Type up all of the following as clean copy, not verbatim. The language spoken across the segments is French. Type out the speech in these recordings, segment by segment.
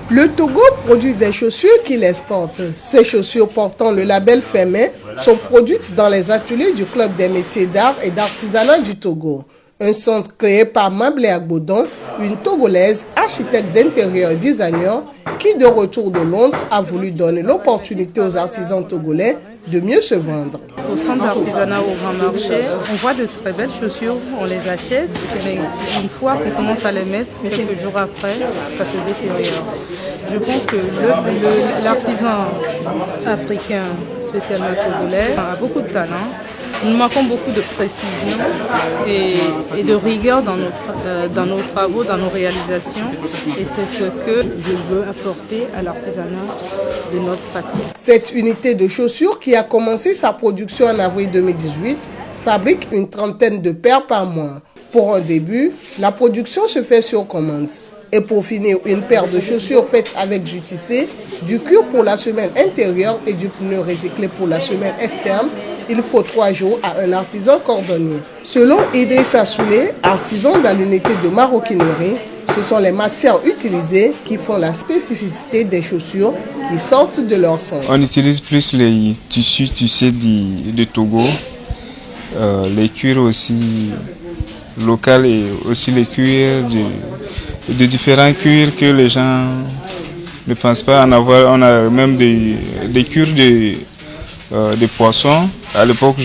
Le Togo produit des chaussures qu'il exporte. Ces chaussures portant le label fait main sont produites dans les ateliers du Club des métiers d'art et d'artisanat du Togo. Un centre créé par Mablé Agbodon, une Togolaise, architecte d'intérieur et designer, qui de retour de Londres a voulu donner l'opportunité aux artisans togolais de mieux se vendre. Au centre d'artisanat au Grand Marché, on voit de très belles chaussures, on les achète, mais une fois qu'on commence à les mettre, quelques jours après, ça se détériore. Je pense que l'artisan africain, spécialement togolais, a beaucoup de talent. Nous manquons beaucoup de précision et de rigueur dans nos travaux, dans nos réalisations. Et c'est ce que je veux apporter à l'artisanat de notre patrie. Cette unité de chaussures, qui a commencé sa production en avril 2018, fabrique une trentaine de paires par mois. Pour un début, la production se fait sur commande. Et pour finir, une paire de chaussures faite avec du tissé, du cuir pour la semelle intérieure et du pneu recyclé pour la semelle externe, il faut 3 jours à un artisan cordonnier. Selon Idrissa Soulé, artisan dans l'unité de maroquinerie, ce sont les matières utilisées qui font la spécificité des chaussures qui sortent de leur sang. On utilise plus les tissus tissés de Togo, les cuirs aussi locaux et aussi les cuirs de différents cuirs que les gens ne pensent pas en avoir. On a même des cuirs de poissons. À l'époque,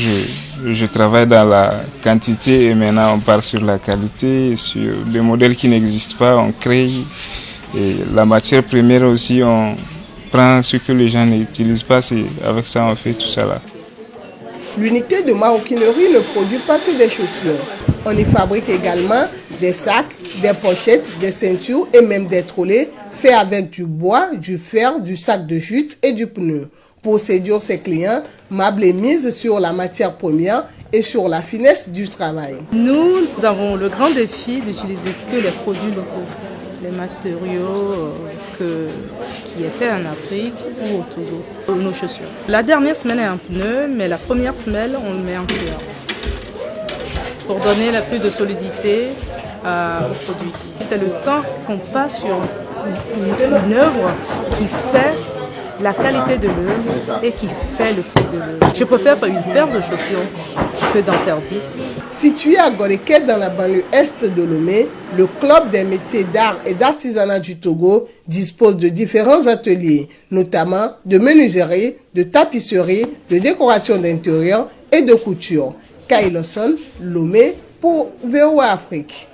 je travaille dans la quantité et maintenant on part sur la qualité, sur des modèles qui n'existent pas, on crée. Et la matière première aussi, on prend ce que les gens n'utilisent pas, c'est avec ça on fait tout ça là. L'unité de maroquinerie ne produit pas que des chaussures. On y fabrique également des sacs, des pochettes, des ceintures et même des trolleys faits avec du bois, du fer, du sac de jute et du pneu. Pour séduire ses clients, Mablé mise sur la matière première et sur la finesse du travail. Nous avons le grand défi d'utiliser que les produits locaux, les matériaux qui est fait en Afrique ou au Togo, pour nos chaussures. La dernière semelle est en pneu, mais la première semelle, on le met en cuir pour donner la plus de solidité au produit. C'est le temps qu'on passe sur une œuvre qui fait la qualité de l'œuvre et qui fait le prix de l'œuvre. Je préfère faire une paire de chaussures que d'en faire 10. Situé à Goléké dans la banlieue est de Lomé, le Club des métiers d'art et d'artisanat du Togo dispose de différents ateliers, notamment de menuiserie, de tapisserie, de décoration d'intérieur et de couture. Kyle Lawson, Lomé pour VOA Afrique.